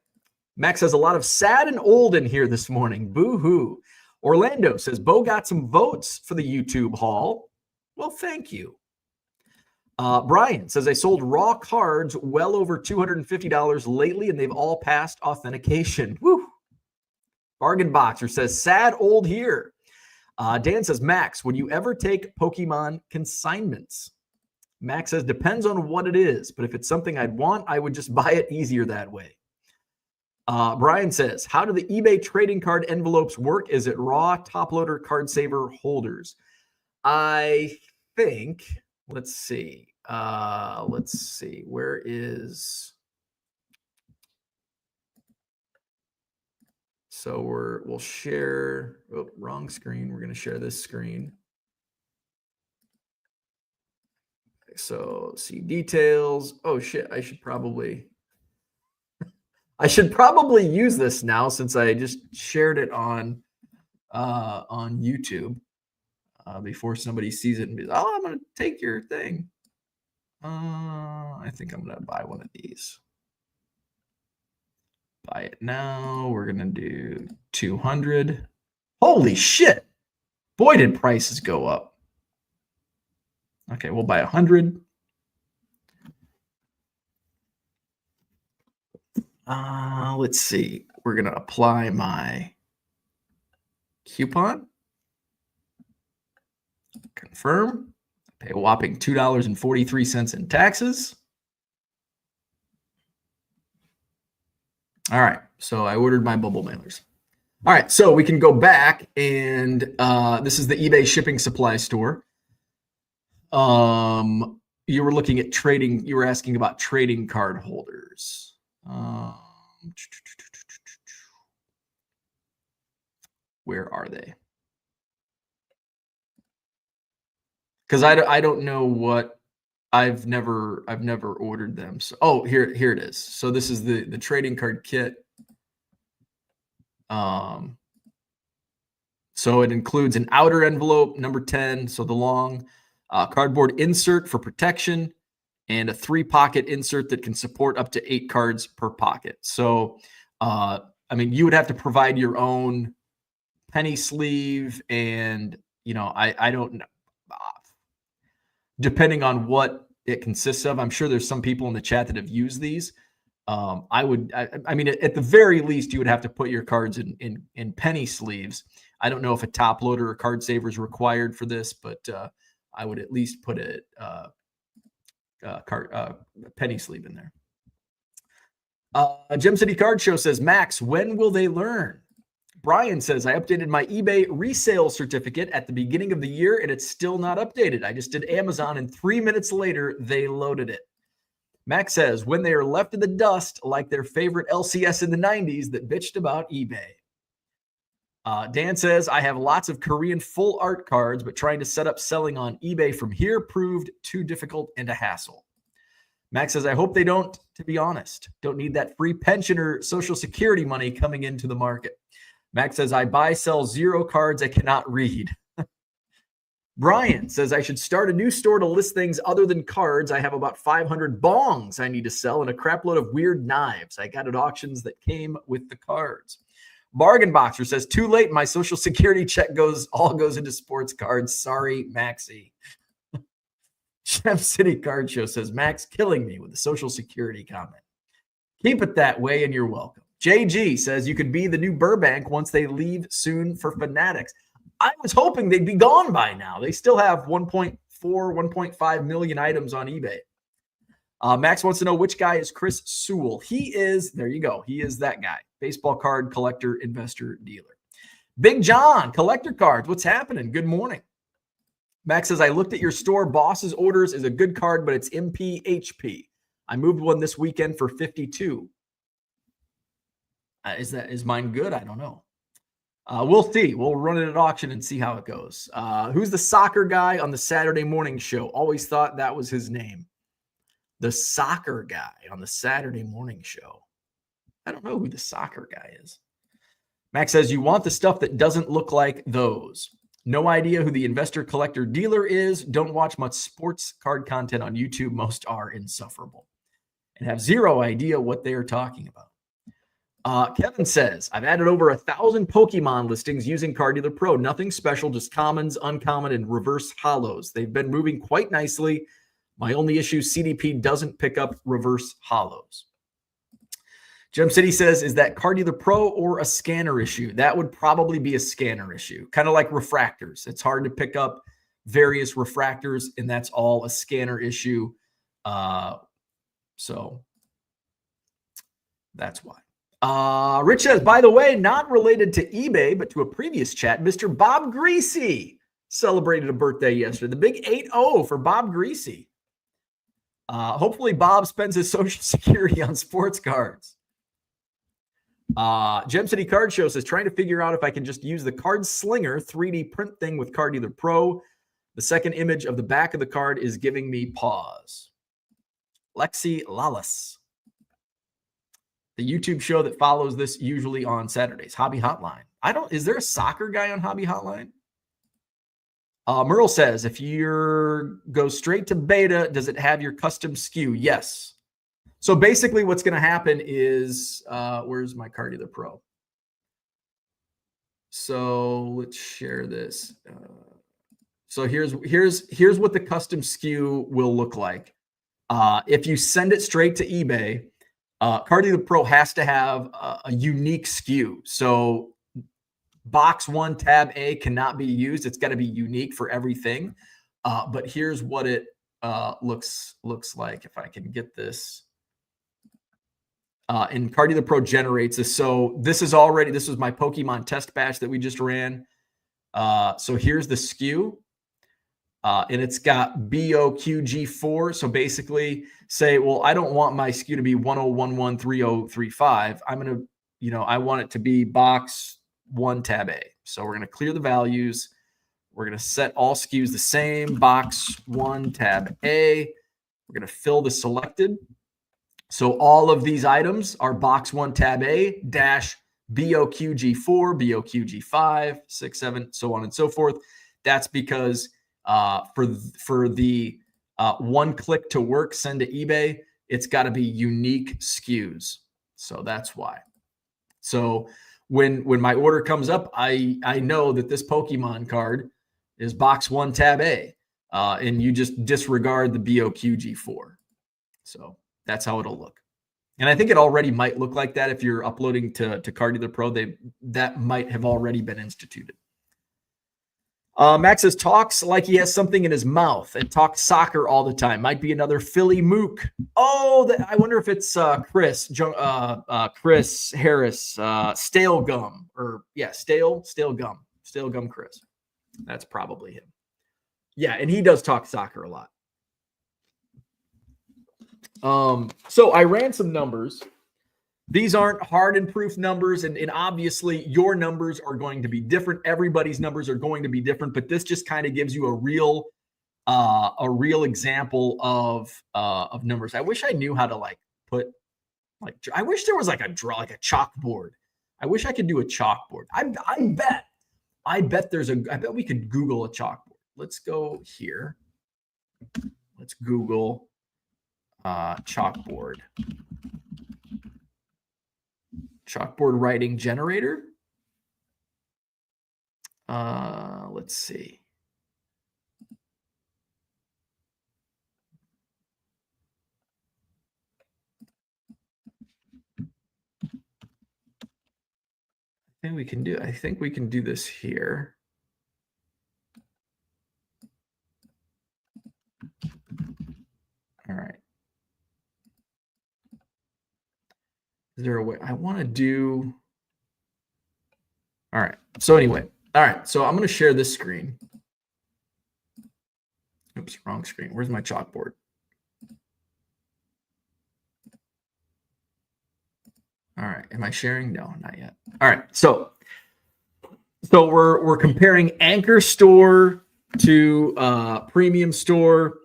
Max has a lot of sad and old in here this morning. Boo-hoo. Orlando says, Bo got some votes for the YouTube haul. Well, thank you. Brian says, I sold raw cards well over $250 lately, and they've all passed authentication. Woo. Bargain Boxer says, sad old here. Dan says, Max, would you ever take Pokemon consignments? Max says, depends on what it is, but if it's something I'd want, I would just buy it easier that way. Brian says, how do the eBay trading card envelopes work? Is it raw, top loader, card saver holders? I think, let's see. Where is... So we'll share, wrong screen. We're going to share this screen. So see details. Oh shit, I should probably use this now since I just shared it on YouTube before somebody sees it and be like, oh, I'm going to take your thing. I think I'm going to buy one of these. Buy it now. We're going to do 200. Holy shit. Boy, did prices go up. Okay, we'll buy 100. Let's see. We're going to apply my coupon. Confirm. Pay a whopping $2.43 in taxes. All right, so I ordered my bubble mailers. All right, so we can go back, and this is the eBay shipping supply store. You were looking at trading. You were asking about trading card holders. Where are they? Because I don't know what. I've never ordered them. So here it is. So this is the trading card kit. So it includes an outer envelope, number 10, so the long cardboard insert for protection, and a 3-pocket insert that can support up to 8 cards per pocket. So I mean, you would have to provide your own penny sleeve, and I don't know. Depending on what it consists of, I'm sure there's some people in the chat that have used these. I mean, at the very least, you would have to put your cards in penny sleeves. I don't know if a top loader or card saver is required for this, but I would at least put a penny sleeve in there. Gem City Card Show says, Max, when will they learn? Brian says, I updated my eBay resale certificate at the beginning of the year, and it's still not updated. I just did Amazon, and 3 minutes later, they loaded it. Max says, when they are left in the dust, like their favorite LCS in the 90s that bitched about eBay. Dan says, I have lots of Korean full art cards, but trying to set up selling on eBay from here proved too difficult and a hassle. Max says, I hope they don't, to be honest. Don't need that free pension or Social Security money coming into the market. Max says, I buy, sell 0 cards I cannot read. Brian says, I should start a new store to list things other than cards. I have about 500 bongs I need to sell and a crap load of weird knives I got at auctions that came with the cards. Bargain Boxer says, too late. My Social Security check goes into sports cards. Sorry, Maxie. Gem City Card Show says, Max killing me with the Social Security comment. Keep it that way and you're welcome. JG says, you could be the new Burbank once they leave soon for Fanatics. I was hoping they'd be gone by now. They still have 1.4, 1.5 million items on eBay. Max wants to know which guy is Chris Sewell. He is, there you go. He is that guy. Baseball card collector, investor, dealer. Big John, collector cards. What's happening? Good morning. Max says, I looked at your store. Boss's Orders is a good card, but it's MPHP. I moved one this weekend for 52. Is mine good? I don't know. We'll see. We'll run it at auction and see how it goes. Who's the soccer guy on the Saturday morning show? Always thought that was his name. the soccer guy on the Saturday morning show. I don't know who the soccer guy is. Max says, you want the stuff that doesn't look like those. No idea who the investor, collector, dealer is. Don't watch much sports card content on YouTube. Most are insufferable and have zero idea what they are talking about. Kevin says, I've added over 1,000 Pokemon listings using Card Dealer Pro. Nothing special, just commons, uncommon, and reverse holos. They've been moving quite nicely. My only issue, CDP doesn't pick up reverse holos. Gem City says, is that Card Dealer Pro or a scanner issue? That would probably be a scanner issue, kind of like refractors. It's hard to pick up various refractors, and that's all a scanner issue. So that's why. Rich says, by the way, not related to eBay, but to a previous chat, Mr. Bob Greasy celebrated a birthday yesterday. The big 8-0 for Bob Greasy. Hopefully Bob spends his Social Security on sports cards. Gem City Card Show says, trying to figure out if I can just use the Card Slinger 3D print thing with Card Dealer Pro. The second image of the back of the card is giving me pause. Lexi Lalas. The YouTube show that follows this usually on Saturdays. Hobby Hotline. Is there a soccer guy on Hobby Hotline? Merle says, if you go straight to beta, does it have your custom SKU? Yes. So basically what's going to happen is, where's my Card Dealer Pro? So let's share this. So here's what the custom SKU will look like. If you send it straight to eBay, Card Dealer Pro has to have a unique SKU. So box 1 tab A cannot be used. It's got to be unique for everything. But here's what it looks like. If I can get this. And Card Dealer Pro generates this. So this was my Pokemon test batch that we just ran. So here's the SKU. And it's got BOQG4. So basically say, well, I don't want my SKU to be 10113035. I'm going to, I want it to be box 1 tab A. So we're going to clear the values. We're going to set all SKUs the same, box 1 tab A. We're going to fill the selected. So all of these items are box 1 tab A dash BOQG4, BOQG5, 6, 7, so on and so forth. That's because for the one click to work, send to eBay, it's got to be unique SKUs. So that's why. So when my order comes up, I know that this Pokemon card is box 1 tab A, and you just disregard the BOQG4. So that's how it'll look. And I think it already might look like that if you're uploading to Card Dealer Pro. That might have already been instituted. Max says, talks like he has something in his mouth and talks soccer all the time. Might be another Philly Mook. Oh, I wonder if it's Chris Harris, Stale Gum, Stale Gum Chris. That's probably him. Yeah, and he does talk soccer a lot. So I ran some numbers. These aren't hard and proof numbers, and obviously your numbers are going to be different. Everybody's numbers are going to be different, but this just kind of gives you a real example of numbers. I wish I knew how to I wish there was like a chalkboard. I wish I could do a chalkboard. I bet we could Google a chalkboard. Let's go here. Let's Google chalkboard writing generator. Let's see. I think we can do this here. All right. Is there a way I want to do? All right. So anyway, all right. So I'm going to share this screen. Oops, wrong screen. Where's my chalkboard? All right. Am I sharing? No, not yet. All right. So we're comparing Anchor Store to Premium Store.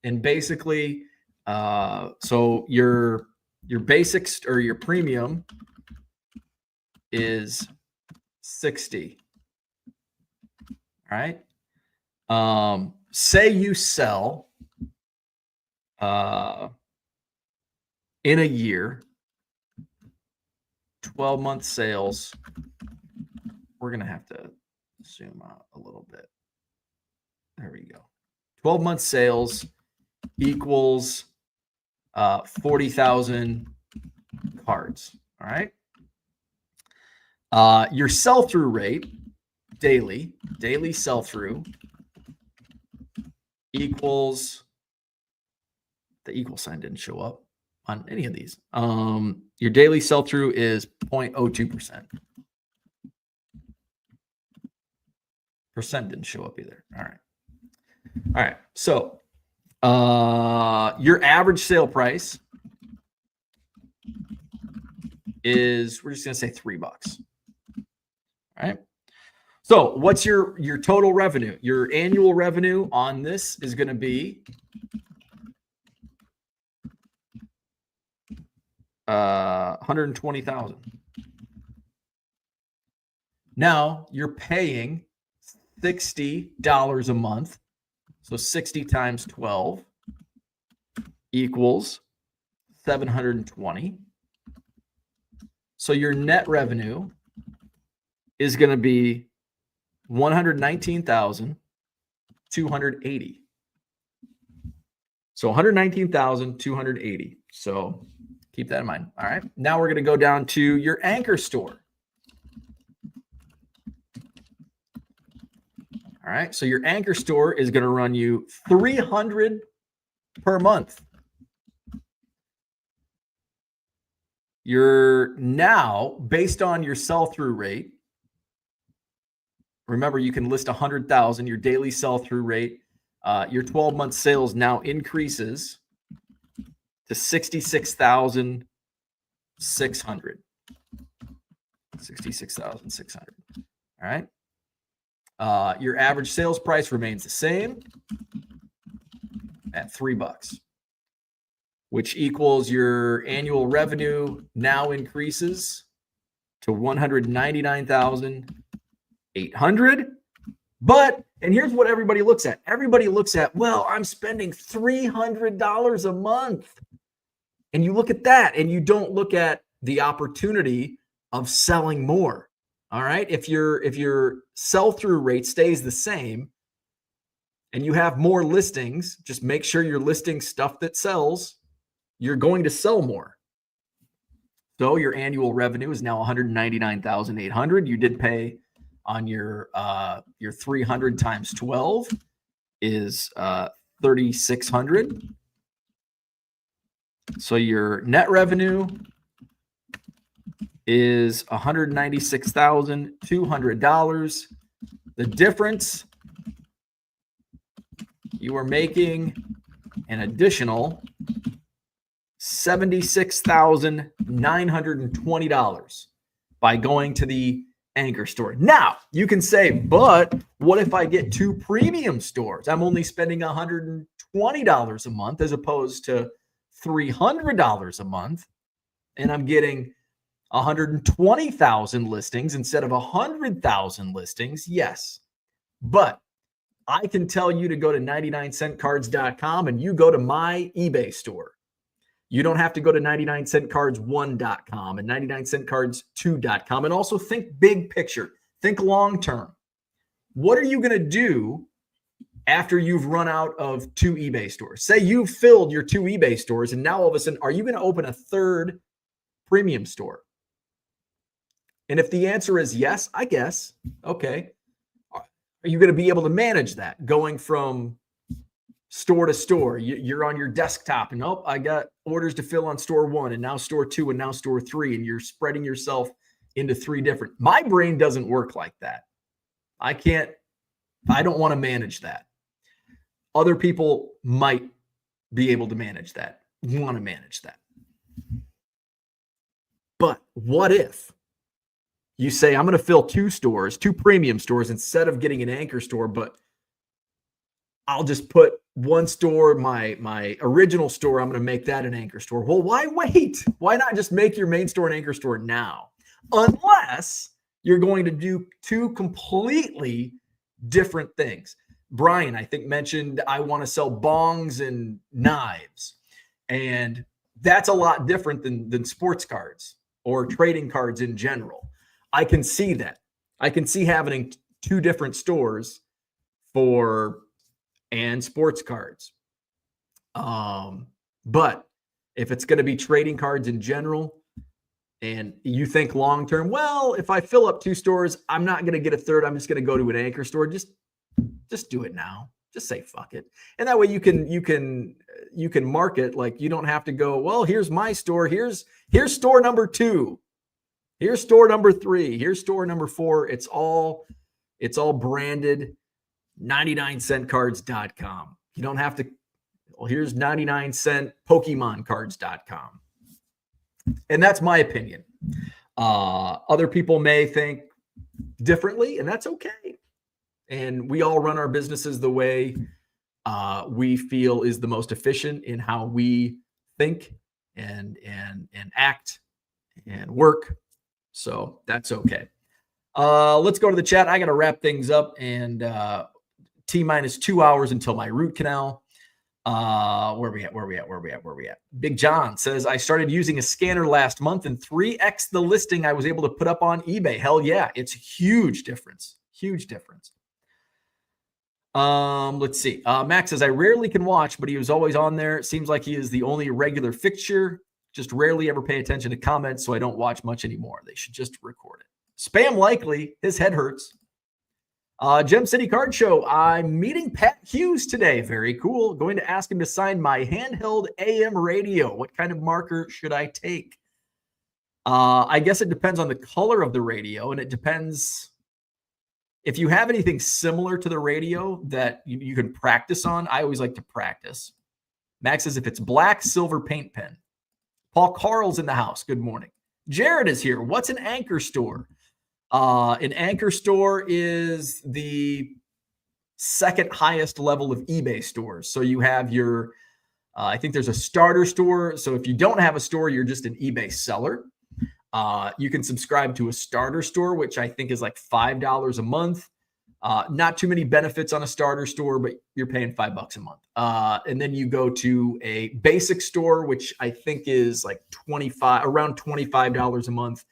And basically, so your basics or your premium is 60. All right. Say you sell in a year, 12-month sales. We're going to have to zoom out a little bit. There we go. 12-month sales equals 40,000 cards. All right. Your sell-through rate, daily sell-through equals, the equal sign didn't show up on any of these. Your daily sell-through is 0.02%. Percent didn't show up either. All right. So your average sale price is, we're just going to say $3. All right. So what's your total revenue? Your annual revenue on this is going to be $120,000. Now you're paying $60 a month. So 60 times 12 equals 720. So your net revenue is going to be 119,280. So 119,280. So keep that in mind. All right. Now we're going to go down to your anchor store. All right. So your anchor store is going to run you $300 per month. You're now, based on your sell-through rate, remember, you can list 100,000, your daily sell-through rate, your 12-month sales now increases to 66,600. 66,600. All right. Your average sales price remains the same at $3, which equals your annual revenue now increases to $199,800. But, and here's what everybody looks at. Everybody looks at, well, I'm spending $300 a month. And you look at that and you don't look at the opportunity of selling more. All right. If your sell-through rate stays the same and you have more listings, just make sure you're listing stuff that sells. You're going to sell more. So your annual revenue is now $199,800. You did pay on your 300 times 12 is $3,600. So your net revenue is $196,200. The difference, you are making an additional $76,920 by going to the anchor store. Now, you can say, but what if I get two premium stores? I'm only spending $120 a month as opposed to $300 a month, and I'm getting 120,000 listings instead of 100,000 listings. Yes, but I can tell you to go to 99centcards.com and you go to my eBay store. You don't have to go to 99centcards1.com and 99centcards2.com. And also think big picture, think long term. What are you going to do after you've run out of two eBay stores? Say you've filled your two eBay stores, and now all of a sudden, are you going to open a third premium store? And if the answer is yes, I guess, okay. Are you going to be able to manage that going from store to store? You're on your desktop and, I got orders to fill on store 1 and now store 2 and now store 3, and you're spreading yourself into 3 different. My brain doesn't work like that. I don't want to manage that. Other people might be able to manage that, want to manage that. But what if you say, I'm going to fill 2 stores, 2 premium stores instead of getting an anchor store, but I'll just put one store, my original store, I'm going to make that an anchor store. Well, why wait? Why not just make your main store an anchor store now? Unless you're going to do two completely different things. Brian, I think, mentioned I want to sell bongs and knives. And that's a lot different than sports cards or trading cards in general. I can see that. I can see having two different stores for and sports cards. But if it's going to be trading cards in general, and you think long term, well, if I fill up two stores, I'm not going to get a third. I'm just going to go to an anchor store. Just do it now. Just say fuck it, and that way you can market. Like, you don't have to go, well, here's my store. Here's store number 2. Here's store number 3. Here's store number 4. It's all branded. 99centcards.com. You don't have to. Well, here's 99cent PokemonCards.com. And that's my opinion. Other people may think differently, and that's okay. And we all run our businesses the way we feel is the most efficient in how we think and act and work. So that's okay. Let's go to the chat. I got to wrap things up, and T-minus 2 hours until my root canal. Where we at? Big John says, I started using a scanner last month and 3x the listing I was able to put up on eBay. Hell yeah. It's a huge difference. Huge difference. Let's see. Max says, I rarely can watch, but he was always on there. It seems like he is the only regular fixture. Just rarely ever pay attention to comments, so I don't watch much anymore. They should just record it. Spam likely. His head hurts. Gem City Card Show. I'm meeting Pat Hughes today. Very cool. Going to ask him to sign my handheld AM radio. What kind of marker should I take? I guess it depends on the color of the radio, and it depends if you have anything similar to the radio that you can practice on. I always like to practice. Max says, if it's black, silver paint pen. Paul Carl's in the house. Good morning. Jared is here. What's an anchor store? An anchor store is the second highest level of eBay stores. So you have your, I think there's a starter store. So if you don't have a store, you're just an eBay seller. You can subscribe to a starter store, which I think is like $5 a month. Not too many benefits on a starter store, but you're paying $5 a month. And then you go to a basic store, which I think is like around $25 a month.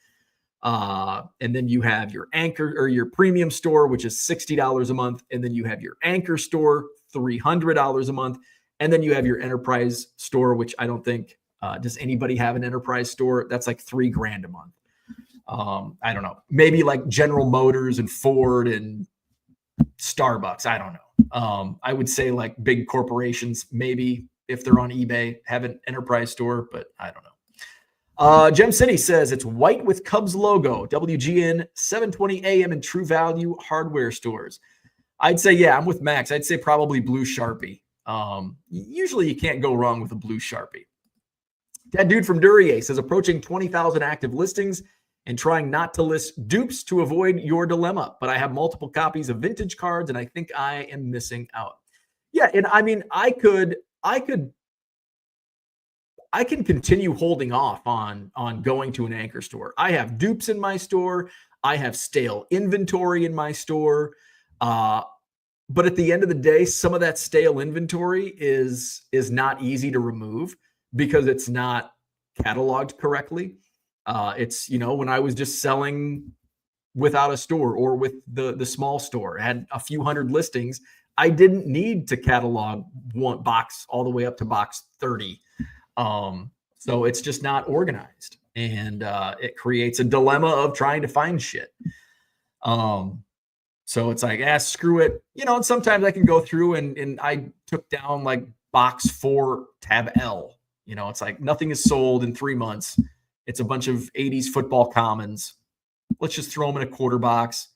And then you have your anchor or your premium store, which is $60 a month. And then you have your anchor store, $300 a month. And then you have your enterprise store, which I don't think, does anybody have an enterprise store? That's like $3,000 a month. I don't know, maybe like General Motors and Ford and Starbucks. I don't know. I would say like big corporations, maybe if they're on eBay, have an enterprise store, but I don't know. Gem City says it's white with Cubs logo, WGN 720 AM and True Value hardware stores. I'd say, yeah, I'm with Max. I'd say probably blue Sharpie. Usually you can't go wrong with a blue Sharpie. That dude from Duryea says approaching 20,000 active listings and trying not to list dupes to avoid your dilemma. But I have multiple copies of vintage cards and I think I am missing out. Yeah, and I mean, I can continue holding off on going to an anchor store. I have dupes in my store. I have stale inventory in my store. But at the end of the day, some of that stale inventory is not easy to remove because it's not cataloged correctly. It's, when I was just selling without a store or with the small store, I had a few hundred listings. I didn't need to catalog one box all the way up to box 30. So it's just not organized, and it creates a dilemma of trying to find shit. So it's like, screw it. And sometimes I can go through and I took down like box 4 tab L. It's like nothing is sold in 3 months. It's a bunch of 80s football commons. Let's just throw them in a quarter box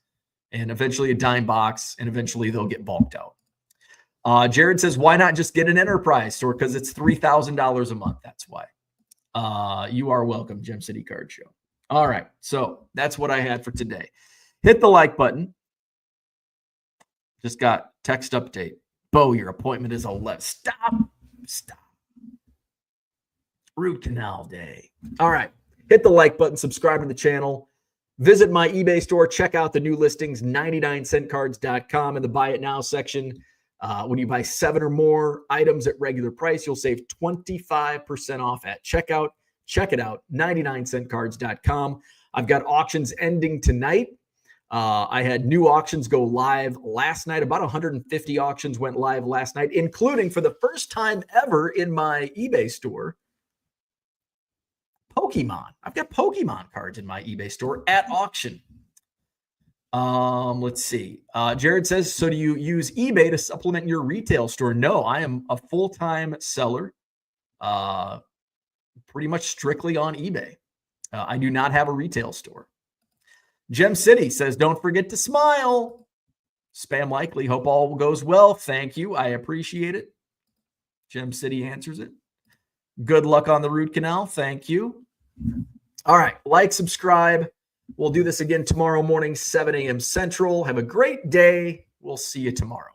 and eventually a dime box, and eventually they'll get bulked out. Jared says, why not just get an enterprise store? Because it's $3,000 a month. That's why. You are welcome, Gem City Card Show. All right. So that's what I had for today. Hit the like button. Just got text update. Bo, your appointment is 11. Stop. Root canal day. All right. Hit the like button, subscribe to the channel. Visit my eBay store. Check out the new listings, 99centcards.com in the buy it now section. When you buy 7 or more items at regular price, you'll save 25% off at checkout. Check it out, 99centcards.com. I've got auctions ending tonight. I had new auctions go live last night. About 150 auctions went live last night, including for the first time ever in my eBay store, Pokemon. I've got Pokemon cards in my eBay store at auction. Let's see. Jared says, so do you use eBay to supplement your retail store? No, I am a full-time seller, pretty much strictly on eBay. I do not have a retail store. Gem City says, don't forget to smile. Spam likely. Hope all goes well. Thank you. I appreciate it. Gem City answers it. Good luck on the root canal. Thank you. All right. Like, subscribe. We'll do this again tomorrow morning, 7 a.m. Central. Have a great day. We'll see you tomorrow.